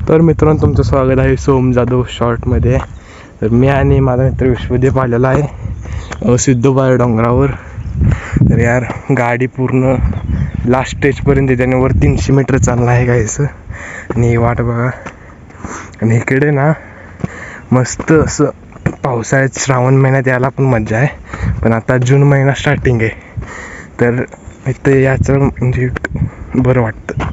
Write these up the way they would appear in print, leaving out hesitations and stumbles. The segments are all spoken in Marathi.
तर मित्रांनो, तुमचं स्वागत आहे सोम जाधव शॉर्टमध्ये. तर मी आणि माझा मित्र विश्वदेव आलेला आहे सिद्धोबा डोंगरावर. तर यार गाडी पूर्ण लास्ट स्टेजपर्यंत त्याने वर 300 मीटर चालला आहे गायचं. आणि वाट बघा. आणि इकडे ना मस्त असं पावसाळ्यात श्रावण महिन्यात यायला पण मजा आहे, पण आता जून महिना स्टार्टिंग आहे तर इथं याचं म्हणजे बरं वाटतं.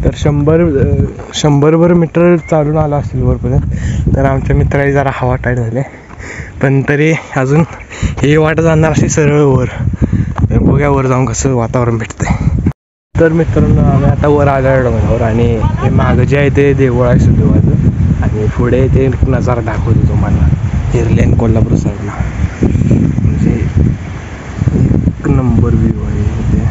तर 100 मीटर चालून आला असेल वरपर्यंत. तर आमच्या मित्राची जरा हवा टाईट झाली, पण तरी अजून हे वाट जाणार असे सरळ वर. बघूया वर जाऊन कसं वातावरण भेटतंय. तर मित्रांनो, आम्ही आता वर आलो डोंगरावर आणि हे मागं जे आहे ते देऊळ आहे सिद्धोबाचं, आणि पुढे ते नजारा दाखवतो तुम्हाला हिरले आणि कोल्हापूर साईडला. म्हणजे एक नंबर व्ह्यू आहे इथे.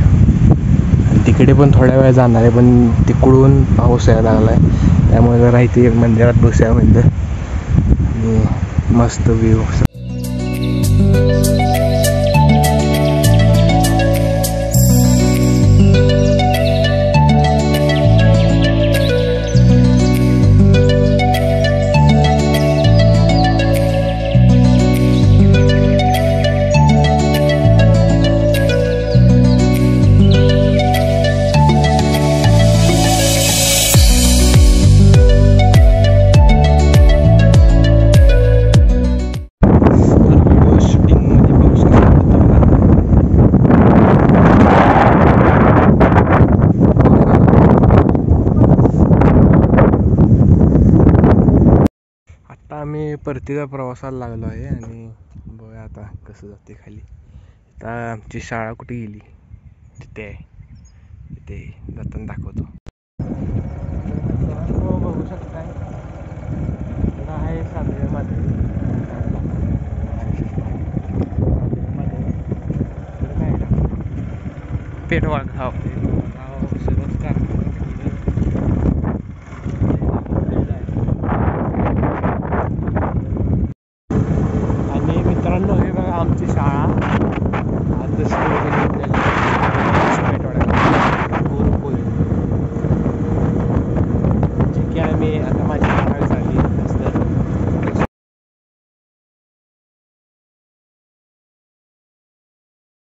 आणि तिकडे पण थोड्या वेळ जाणार आहे, पण तिकडून पाऊस यायला लागला आहे, त्यामुळे जरा इथे मंदिरात बसूया म्हणजे. आणि मस्त व्ह्यू. आम्ही परतीचा प्रवासाला लागलो आहे आणि बघा आता कसं जाते खाली. आता आमची शाळा कुठे गेली, तिथे आहे, तिथे जाताना दाखवतो. बघू शकताय आहे साताऱ्यामध्ये पेटवाग. हा पेटवाग